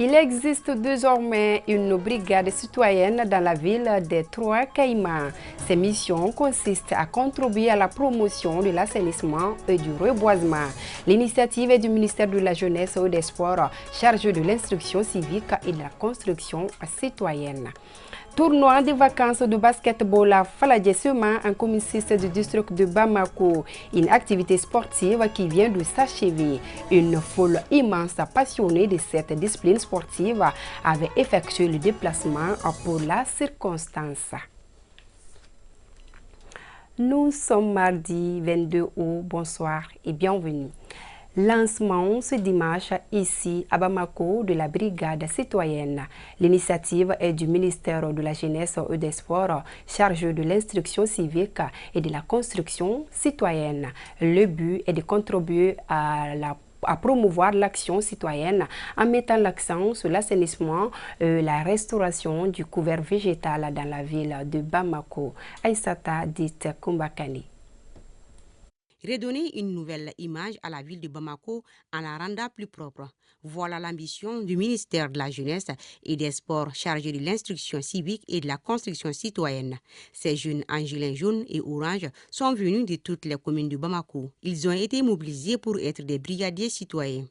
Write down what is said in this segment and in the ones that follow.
Il existe désormais une brigade citoyenne dans la ville des Trois-Caïmans. Ses missions consistent à contribuer à la promotion de l'assainissement et du reboisement. L'initiative est du ministère de la Jeunesse et des Sports, chargé de l'instruction civique et de la construction citoyenne. Tournoi de vacances de basketball à Faladjesema, en commune 6 du district de Bamako. Une activité sportive qui vient de s'achever. Une foule immense passionnée de cette discipline sportive avait effectué le déplacement pour la circonstance. Nous sommes mardi 22 août. Bonsoir et bienvenue. Lancement ce dimanche ici à Bamako de la brigade citoyenne. L'initiative est du ministère de la Jeunesse et des Sports, chargé de l'instruction civique et de la construction citoyenne. Le but est de contribuer à promouvoir l'action citoyenne en mettant l'accent sur l'assainissement et la restauration du couvert végétal dans la ville de Bamako. Aïssata dit Kumbakani. Redonner une nouvelle image à la ville de Bamako en la rendant plus propre. Voilà l'ambition du ministère de la Jeunesse et des Sports chargé de l'instruction civique et de la construction citoyenne. Ces jeunes angélins jaunes et oranges sont venus de toutes les communes de Bamako. Ils ont été mobilisés pour être des brigadiers citoyens.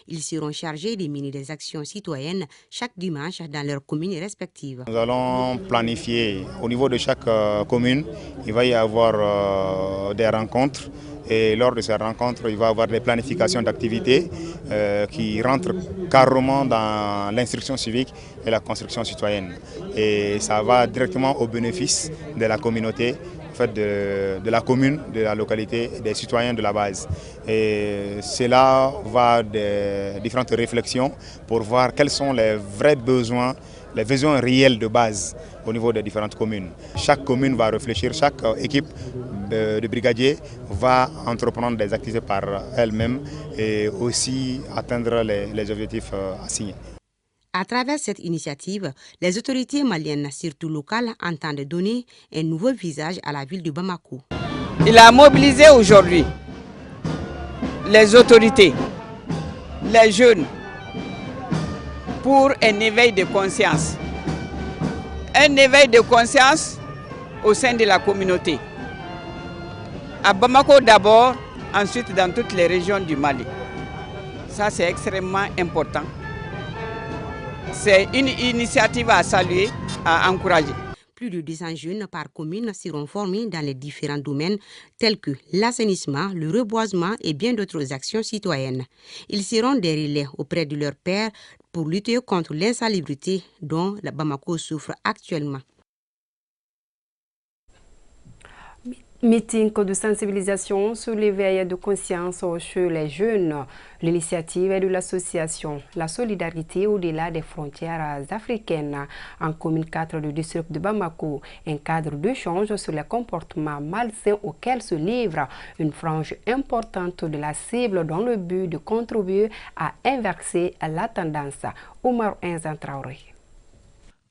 Ils seront chargés de mener des actions citoyennes chaque dimanche dans leurs communes respectives. Nous allons planifier au niveau de chaque commune, il va y avoir des rencontres. Et lors de ces rencontres, il va y avoir des planifications d'activités qui rentrent carrément dans l'instruction civique et la construction citoyenne. Et ça va directement au bénéfice de la communauté, en fait de la commune, de la localité, des citoyens de la base. Et cela va des différentes réflexions pour voir quels sont les vrais besoins, les besoins réels de base au niveau des différentes communes. Chaque commune va réfléchir, chaque équipe de brigadiers va entreprendre des activités par elle-même et aussi atteindre les objectifs assignés. À travers cette initiative, les autorités maliennes, surtout locales, entendent donner un nouveau visage à la ville de Bamako. Il a mobilisé aujourd'hui les autorités, les jeunes, pour un éveil de conscience. Un éveil de conscience au sein de la communauté. À Bamako d'abord, ensuite dans toutes les régions du Mali. Ça c'est extrêmement important. C'est une initiative à saluer, à encourager. Plus de 200 jeunes par commune seront formés dans les différents domaines tels que l'assainissement, le reboisement et bien d'autres actions citoyennes. Ils seront des relais auprès de leurs pairs pour lutter contre l'insalubrité dont la Bamako souffre actuellement. Meeting de sensibilisation sur l'éveil de conscience chez les jeunes. L'initiative est de l'association La Solidarité au-delà des frontières africaines en commune 4 du district de Bamako. Un cadre d'échange sur les comportements malsains auxquels se livre une frange importante de la cible dans le but de contribuer à inverser la tendance. Omar Enzan Traoré.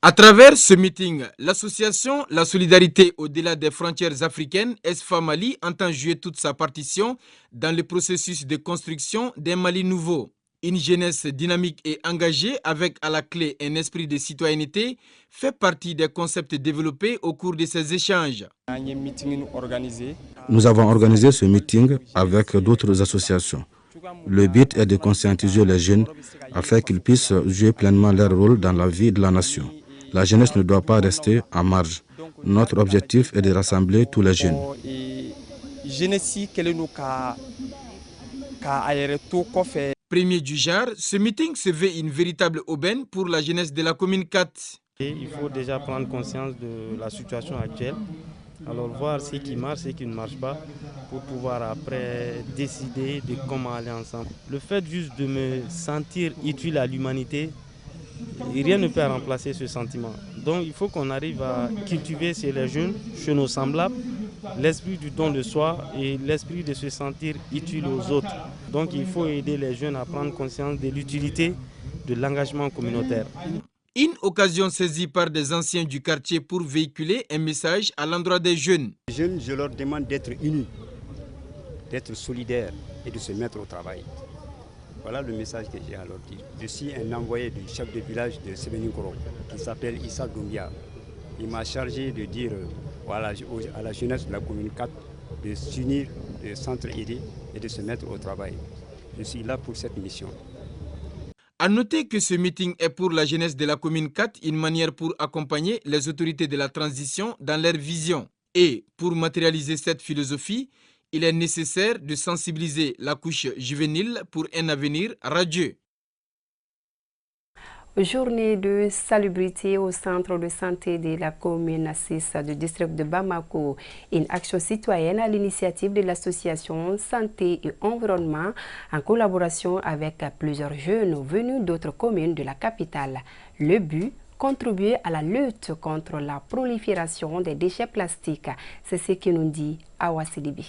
À travers ce meeting, l'association La Solidarité au-delà des frontières africaines, ESFA Mali, entend jouer toute sa partition dans le processus de construction d'un Mali nouveau. Une jeunesse dynamique et engagée avec à la clé un esprit de citoyenneté fait partie des concepts développés au cours de ces échanges. Nous avons organisé ce meeting avec d'autres associations. Le but est de conscientiser les jeunes afin qu'ils puissent jouer pleinement leur rôle dans la vie de la nation. La jeunesse ne doit pas rester en marge. Notre objectif est de rassembler tous les jeunes. Premier du genre, ce meeting se veut une véritable aubaine pour la jeunesse de la commune 4. Il faut déjà prendre conscience de la situation actuelle. Alors voir ce qui marche, ce qui ne marche pas, pour pouvoir après décider de comment aller ensemble. Le fait juste de me sentir utile à l'humanité, rien ne peut remplacer ce sentiment. Donc il faut qu'on arrive à cultiver chez les jeunes, chez nos semblables, l'esprit du don de soi et l'esprit de se sentir utile aux autres. Donc il faut aider les jeunes à prendre conscience de l'utilité de l'engagement communautaire. Une occasion saisie par des anciens du quartier pour véhiculer un message à l'endroit des jeunes. Les jeunes, je leur demande d'être unis, d'être solidaires et de se mettre au travail. Voilà le message que j'ai à leur dire. Je suis un envoyé du chef de village de Sebeninkoro qui s'appelle Issa Doumbia. Il m'a chargé de dire à la jeunesse de la commune 4 de s'unir, de s'entraider et de se mettre au travail. Je suis là pour cette mission. À noter que ce meeting est pour la jeunesse de la commune 4 une manière pour accompagner les autorités de la transition dans leur vision. Et pour matérialiser cette philosophie, il est nécessaire de sensibiliser la couche juvénile pour un avenir radieux. Journée de salubrité au centre de santé de la commune 6 du district de Bamako. Une action citoyenne à l'initiative de l'association Santé et Environnement en collaboration avec plusieurs jeunes venus d'autres communes de la capitale. Le but, contribuer à la lutte contre la prolifération des déchets plastiques. C'est ce que nous dit Awa Sidibi.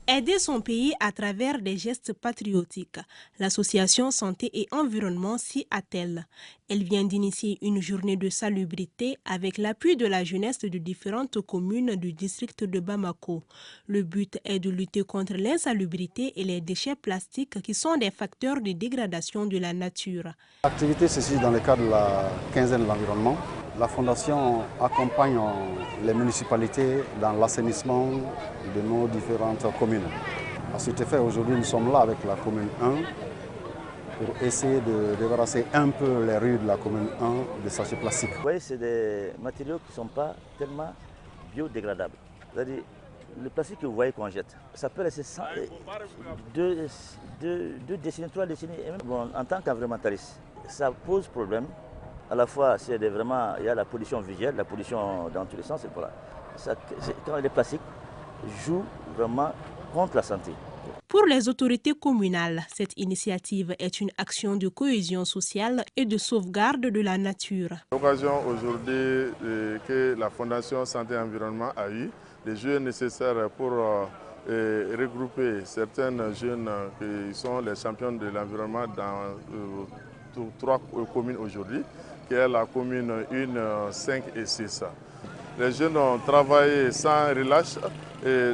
Aider son pays à travers des gestes patriotiques. L'association Santé et Environnement s'y attelle. Elle vient d'initier une journée de salubrité avec l'appui de la jeunesse de différentes communes du district de Bamako. Le but est de lutter contre l'insalubrité et les déchets plastiques qui sont des facteurs de dégradation de la nature. L'activité se situe dans le cadre de la quinzaine de l'environnement. La Fondation accompagne les municipalités dans l'assainissement de nos différentes communes. À cet effet, aujourd'hui, nous sommes là avec la commune 1 pour essayer de débarrasser un peu les rues de la commune 1 des sachets plastiques. Vous voyez, c'est des matériaux qui ne sont pas tellement biodégradables. C'est-à-dire, le plastique que vous voyez qu'on jette, ça peut rester 2 décennies, 3 décennies. Et même, en tant qu'environnementaliste, ça pose problème. À la fois, il y a la pollution visuelle, la pollution dans tous les sens. Voilà. Quand les plastiques jouent vraiment contre la santé. Pour les autorités communales, cette initiative est une action de cohésion sociale et de sauvegarde de la nature. L'occasion aujourd'hui que la Fondation Santé et Environnement a eu, les jeux nécessaires pour regrouper certains jeunes qui sont les champions de l'environnement dans 3 communes aujourd'hui, qui est la commune 1, 5 et 6. Les jeunes ont travaillé sans relâche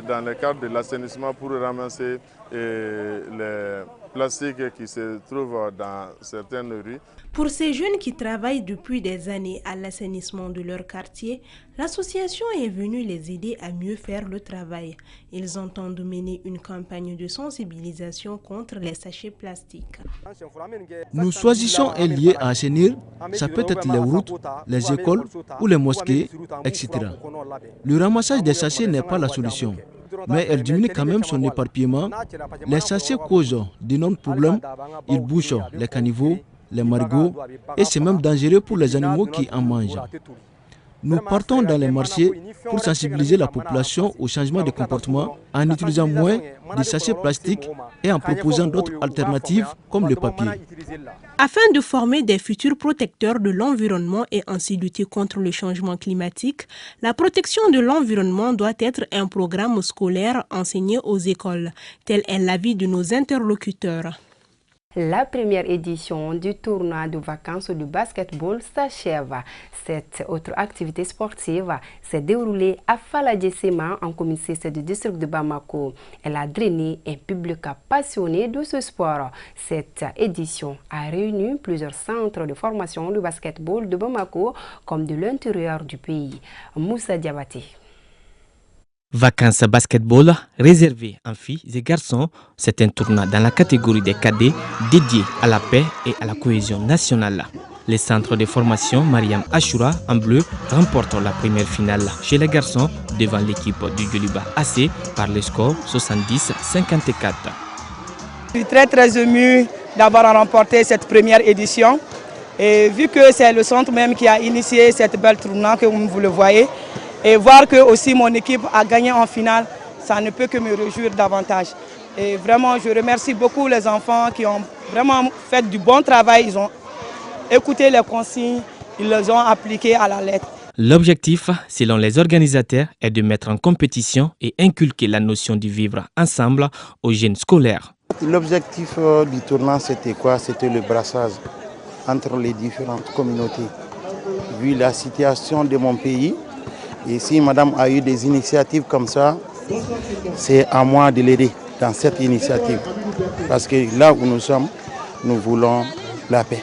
dans le cadre de l'assainissement pour ramasser les plastiques qui se trouvent dans certaines rues. Pour ces jeunes qui travaillent depuis des années à l'assainissement de leur quartier, l'association est venue les aider à mieux faire le travail. Ils entendent mener une campagne de sensibilisation contre les sachets plastiques. Nous choisissons un lieu à assainir, ça peut être les routes, les écoles ou les mosquées, etc. Le ramassage des sachets n'est pas la solution, mais elle diminue quand même son éparpillement. Les sachets causent d'énormes problèmes, ils bouchent les caniveaux, les marigots, et c'est même dangereux pour les animaux qui en mangent. Nous partons dans les marchés pour sensibiliser la population au changement de comportement en utilisant moins de sachets plastiques et en proposant d'autres alternatives comme le papier. Afin de former des futurs protecteurs de l'environnement et ainsi lutter contre le changement climatique, la protection de l'environnement doit être un programme scolaire enseigné aux écoles. Tel est l'avis de nos interlocuteurs. La première édition du tournoi de vacances du basketball s'achève. Cette autre activité sportive s'est déroulée à Faladjessema en commune 6 du district de Bamako. Elle a drainé un public passionné de ce sport. Cette édition a réuni plusieurs centres de formation de basketball de Bamako comme de l'intérieur du pays. Moussa Diabaté. Vacances basketball réservé en filles et garçons, c'est un tournoi dans la catégorie des cadets dédié à la paix et à la cohésion nationale. Les centres de formation Mariam Ashura en bleu remportent la première finale chez les garçons devant l'équipe du Joliba AC par le score 70-54. Je suis très ému d'avoir remporté cette première édition. Et vu que c'est le centre même qui a initié cette belle tournoi que vous le voyez, et voir que aussi mon équipe a gagné en finale, ça ne peut que me réjouir davantage. Et vraiment, je remercie beaucoup les enfants qui ont vraiment fait du bon travail. Ils ont écouté les consignes, ils les ont appliquées à la lettre. L'objectif, selon les organisateurs, est de mettre en compétition et inculquer la notion du vivre ensemble aux jeunes scolaires. L'objectif du tournoi, c'était quoi? C'était le brassage entre les différentes communautés. Vu la situation de mon pays, et si madame a eu des initiatives comme ça, c'est à moi de l'aider dans cette initiative. Parce que là où nous sommes, nous voulons la paix.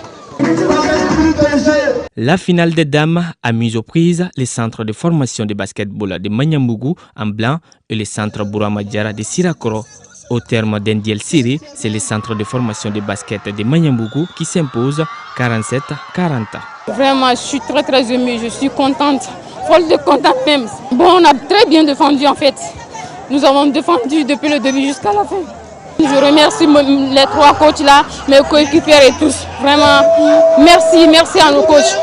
La finale des dames a mis aux prises les centres de formation de basketball de Manyambougou en blanc et le centre Bourama Diarra de Sirakoro. Au terme d'un duel serré, c'est le centre de formation de basket de Manyambougou qui s'impose 47-40. Vraiment, je suis très émue, je suis contente, folle de contente même. Bon, on a très bien défendu en fait. Nous avons défendu depuis le début jusqu'à la fin. Je remercie les 3 coachs là, mes coéquipiers et tous. Vraiment, merci à nos coachs.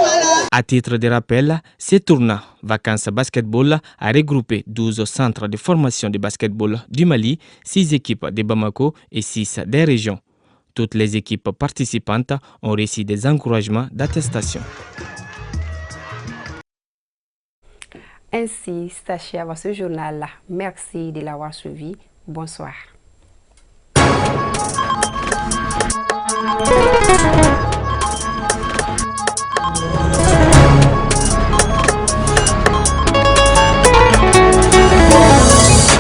À titre de rappel, ce tournoi Vacances Basketball a regroupé 12 centres de formation de basketball du Mali, 6 équipes de Bamako et 6 des régions. Toutes les équipes participantes ont reçu des encouragements d'attestation. Ainsi s'achève ce journal-là. Merci de l'avoir suivi. Bonsoir.